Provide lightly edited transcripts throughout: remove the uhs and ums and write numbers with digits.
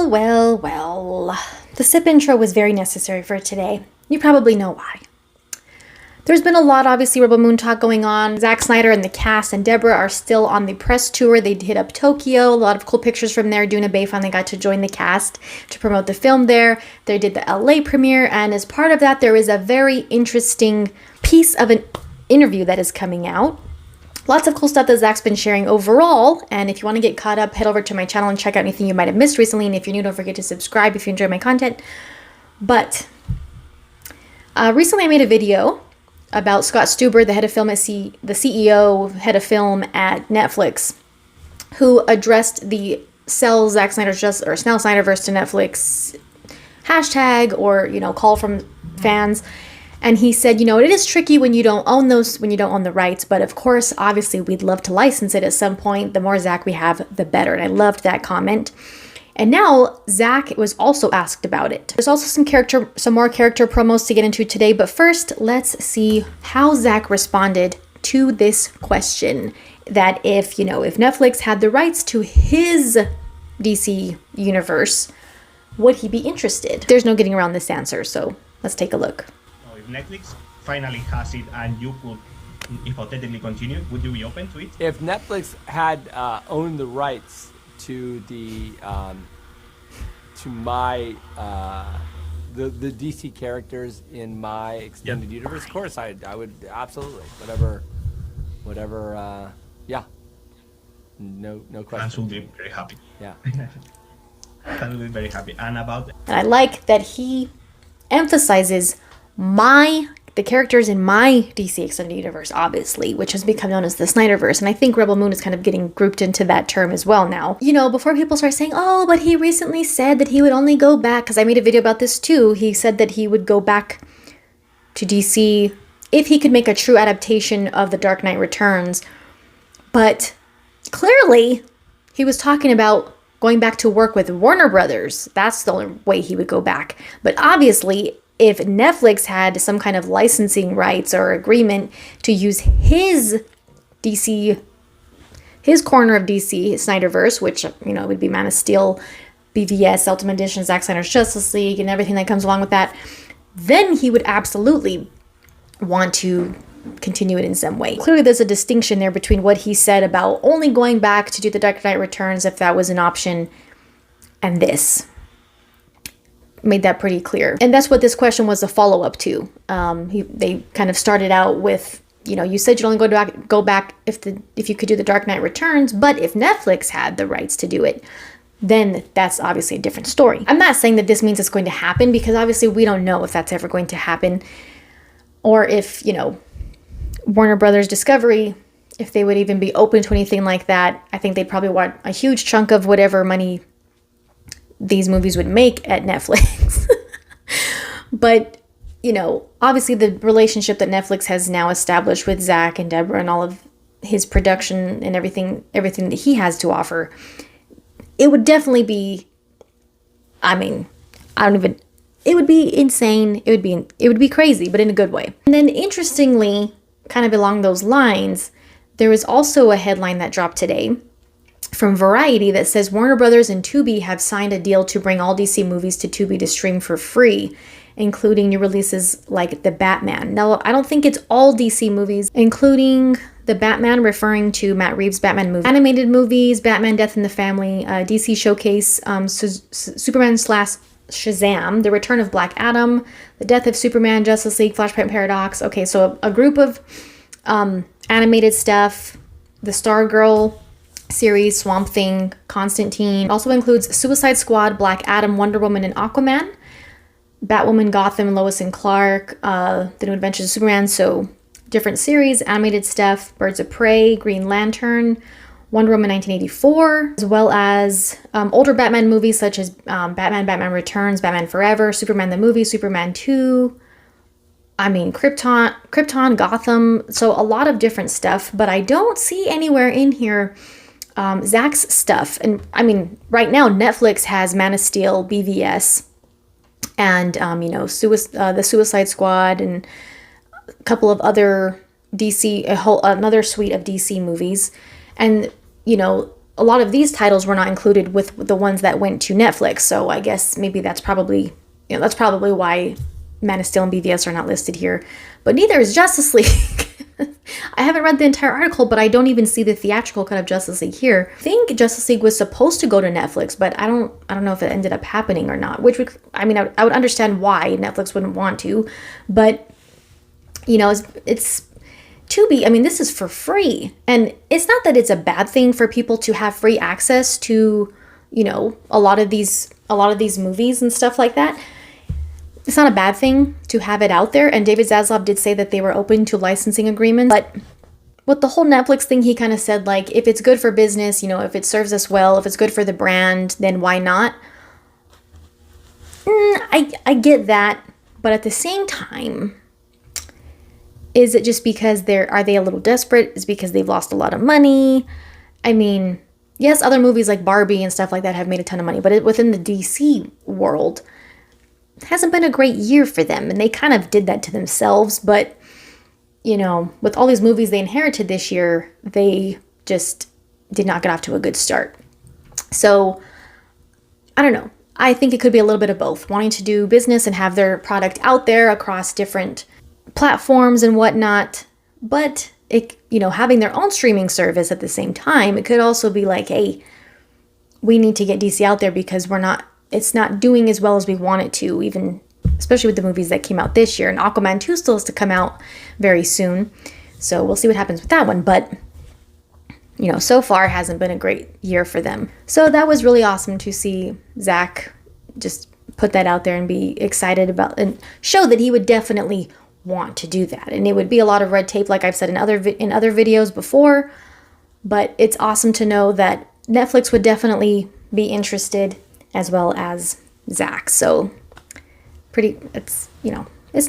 Well. The sip intro was very necessary for today. You probably know why. There's been a lot, obviously, Rebel Moon talk going on. Zack Snyder and the cast and Deborah are still on the press tour. They hit up Tokyo. A lot of cool pictures from there. Duna Bay finally got to join the cast to promote the film there. They did the LA premiere, and as part of that, there is a very interesting piece of an interview that is coming out. Lots of cool stuff that Zack's been sharing overall, and if you want to get caught up, head over to my channel and check out anything you might have missed recently, and if you're new, don't forget to subscribe if you enjoy my content. But recently I made a video about Scott Stuber, the head of film at the CEO, head of film at Netflix, who addressed the sell Zack Snyder's Snyderverse to Netflix hashtag or, call from fans. And he said, it is tricky when you don't own the rights, but of course, obviously, we'd love to license it at some point. The more Zack we have, the better. And I loved that comment. And now Zack was also asked about it. There's also some more character promos to get into today, but first, let's see how Zack responded to this question that if Netflix had the rights to his DC universe, would he be interested? There's no getting around this answer, so let's take a look. Netflix finally has it and you could hypothetically continue, would you be open to it? If Netflix had owned the rights to the DC characters in my extended universe, of course I would absolutely whatever yeah, no question. Fans will be very happy. Yeah. Fans will be very happy. And I like that he emphasizes the characters in my DC Extended Universe, obviously, which has become known as the Snyderverse. And I think Rebel Moon is kind of getting grouped into that term as well now. Before people start saying, oh, but he recently said that he would only go back, because I made a video about this too. He said that he would go back to DC if he could make a true adaptation of The Dark Knight Returns. But clearly, he was talking about going back to work with Warner Brothers. That's the only way he would go back. But obviously, if Netflix had some kind of licensing rights or agreement to use his corner of DC, Snyderverse, which, would be Man of Steel, BVS, Ultimate Edition, Zack Snyder's Justice League, and everything that comes along with that, then he would absolutely want to continue it in some way. Clearly, there's a distinction there between what he said about only going back to do The Dark Knight Returns if that was an option, and this. Made that pretty clear. And that's what this question was a follow-up to. They kind of started out with, you said you'd only go back if you could do The Dark Knight Returns, but if Netflix had the rights to do it, then that's obviously a different story. I'm not saying that this means it's going to happen, because obviously we don't know if that's ever going to happen, or if, Warner Brothers Discovery, if they would even be open to anything like that. I think they'd probably want a huge chunk of whatever money these movies would make at Netflix. But, obviously the relationship that Netflix has now established with Zack and Deborah and all of his production and everything that he has to offer, it would definitely be, it would be insane. It would be crazy, but in a good way. And then interestingly, kind of along those lines, there was also a headline that dropped today from Variety that says Warner Brothers and Tubi have signed a deal to bring all DC movies to Tubi to stream for free, including new releases like The Batman. Now, I don't think it's all DC movies, including The Batman, referring to Matt Reeves' Batman movie. Animated movies, Batman Death in the Family, DC Showcase, Superman / Shazam, The Return of Black Adam, The Death of Superman, Justice League, Flashpoint Paradox. Okay, so a group of animated stuff, the Stargirl series, Swamp Thing, Constantine. It also includes Suicide Squad, Black Adam, Wonder Woman, and Aquaman, Batwoman, Gotham, Lois and Clark, The New Adventures of Superman, so different series, animated stuff, Birds of Prey, Green Lantern, Wonder Woman 1984, as well as older Batman movies such as Batman Returns, Batman Forever, Superman the Movie, Superman 2, Krypton, Gotham, so a lot of different stuff, but I don't see anywhere in here Zack's stuff. And right now Netflix has Man of Steel, BVS, and the Suicide Squad, and a couple of other DC, another suite of DC movies, and a lot of these titles were not included with the ones that went to Netflix. So I guess maybe that's probably why Man of Steel and BVS are not listed here. But neither is Justice League. I haven't read the entire article, but I don't even see the theatrical cut of Justice League here. I think Justice League was supposed to go to Netflix, but I don't know if it ended up happening or not. Which would, I would understand why Netflix wouldn't want to, but it's to be. This is for free, and it's not that it's a bad thing for people to have free access to, a lot of these movies and stuff like that. It's not a bad thing to have it out there, and David Zaslav did say that they were open to licensing agreements, but with the whole Netflix thing, he kind of said, like, if it's good for business, if it serves us well, if it's good for the brand, then why not? I get that, but at the same time, is it just because are they a little desperate? Is it because they've lost a lot of money? Yes, other movies like Barbie and stuff like that have made a ton of money, but within the DC world, it hasn't been a great year for them, and they kind of did that to themselves. But with all these movies they inherited this year, they just did not get off to a good start. So I don't know. I think it could be a little bit of both, wanting to do business and have their product out there across different platforms and whatnot, but having their own streaming service at the same time. It could also be like, hey, we need to get DC out there because it's not doing as well as we want it to, even especially with the movies that came out this year. And Aquaman 2 still has to come out very soon, so we'll see what happens with that one. But so far it hasn't been a great year for them. So that was really awesome to see Zack just put that out there and be excited about and show that he would definitely want to do that. And it would be a lot of red tape, like I've said in other videos before, but it's awesome to know that Netflix would definitely be interested, as well as Zack. So it's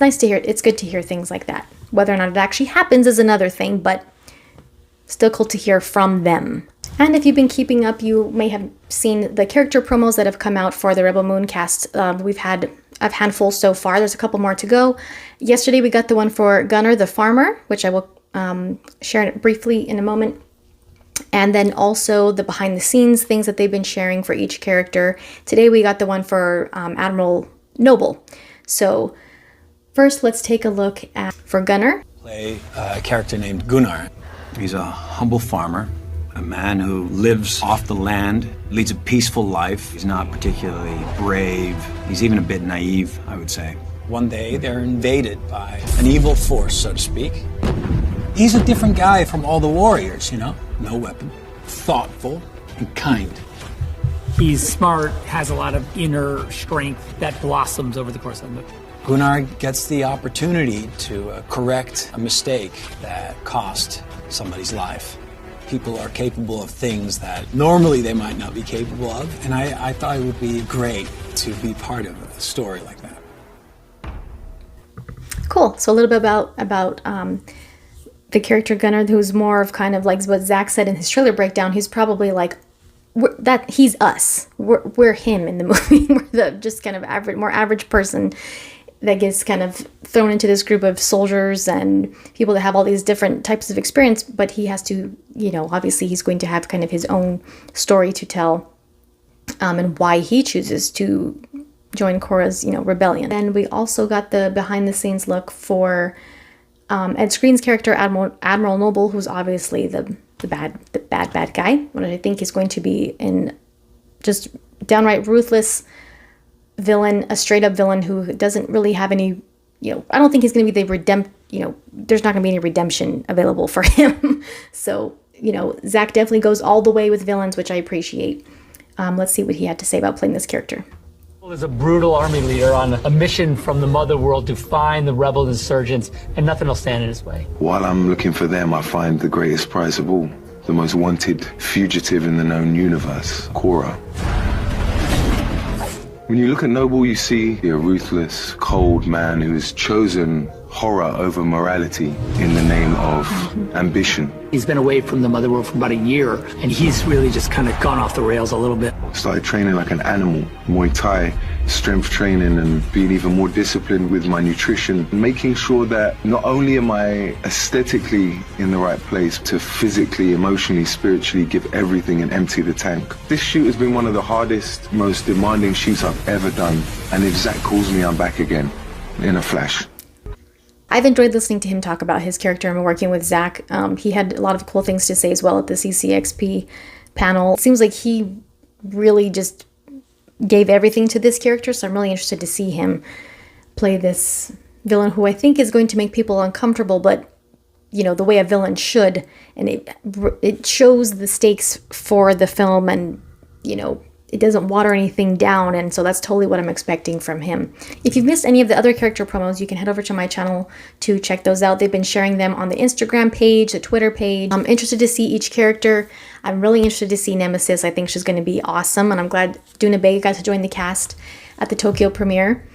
nice to hear. It's good to hear things like that. Whether or not it actually happens is another thing, but still cool to hear from them. And if you've been keeping up, you may have seen the character promos that have come out for the Rebel Moon cast. We've had a handful so far. There's a couple more to go. Yesterday we got the one for Gunnar the Farmer, which I will share it briefly in a moment. And then also the behind the scenes things that they've been sharing for each character. Today we got the one for Admiral Noble. So first let's take a look at for Gunnar. Play a character named Gunnar. He's a humble farmer, a man who lives off the land, leads a peaceful life. He's not particularly brave. He's even a bit naive, I would say. One day they're invaded by an evil force, so to speak. He's a different guy from all the warriors, no weapon, thoughtful and kind. He's smart, has a lot of inner strength that blossoms over the course of the movie. Gunnar gets the opportunity to correct a mistake that cost somebody's life. People are capable of things that normally they might not be capable of, and I thought it would be great to be part of a story like that. Cool. So a little bit about the character Gunnar, who's more of kind of like what Zack said in his trailer breakdown. He's probably like he's us. We're him in the movie. We're the just kind of more average person that gets kind of thrown into this group of soldiers and people that have all these different types of experience, but he has to, obviously he's going to have kind of his own story to tell, and why he chooses to join Korra's, rebellion. And we also got the behind the scenes look for Ed Skrein's character, Admiral Noble, who's obviously the bad guy, what I think is going to be in just downright ruthless villain, a straight up villain who doesn't really have any, I don't think he's going to be the there's not going to be any redemption available for him. So, Zack definitely goes all the way with villains, which I appreciate. Let's see what he had to say about playing this character. Is a brutal army leader on a mission from the mother world to find the rebel insurgents, and nothing will stand in his way. While I'm looking for them, I find the greatest prize of all, the most wanted fugitive in the known universe, Korra. When you look at Noble, you see a ruthless, cold man who has chosen horror over morality in the name of ambition. He's been away from the mother world for about a year, and he's really just kind of gone off the rails a little bit. Started training like an animal, Muay Thai, strength training and being even more disciplined with my nutrition, making sure that not only am I aesthetically in the right place to physically, emotionally, spiritually give everything and empty the tank. This shoot has been one of the hardest, most demanding shoots I've ever done. And if Zack calls me, I'm back again in a flash. I've enjoyed listening to him talk about his character and working with Zack. He had a lot of cool things to say as well at the CCXP panel. It seems like he really just gave everything to this character, so I'm really interested to see him play this villain who I think is going to make people uncomfortable, but, you know, the way a villain should, and it shows the stakes for the film, and, you know, it doesn't water anything down, and so that's totally what I'm expecting from him. If you've missed any of the other character promos, you can head over to my channel to check those out. They've been sharing them on the Instagram page, the Twitter page. I'm interested to see each character. I'm really interested to see Nemesis. I think she's going to be awesome, and I'm glad Duna Bay got to join the cast at the Tokyo premiere,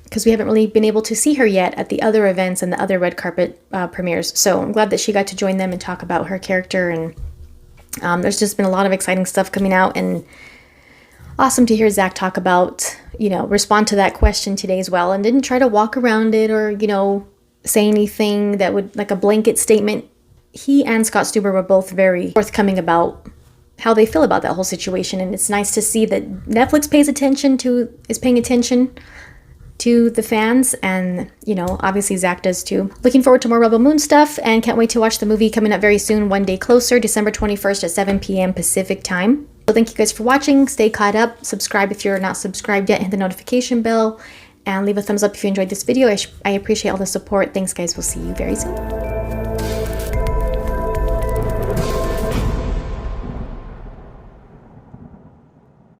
because we haven't really been able to see her yet at the other events and the other red carpet premieres. So I'm glad that she got to join them and talk about her character, and there's just been a lot of exciting stuff coming out, and awesome to hear Zack talk about, you know, respond to that question today as well, and didn't try to walk around it or, you know, say anything that would, like a blanket statement. He and Scott Stuber were both very forthcoming about how they feel about that whole situation, and it's nice to see that Netflix is paying attention to the fans, and, you know, obviously Zack does too. Looking forward to more Rebel Moon stuff, and can't wait to watch the movie coming up very soon, One Day Closer, December 21st at 7 p.m. Pacific time. So thank you guys for watching. Stay caught up. Subscribe if you're not subscribed yet. Hit the notification bell and leave a thumbs up if you enjoyed this video. I appreciate all the support. Thanks, guys. We'll see you very soon.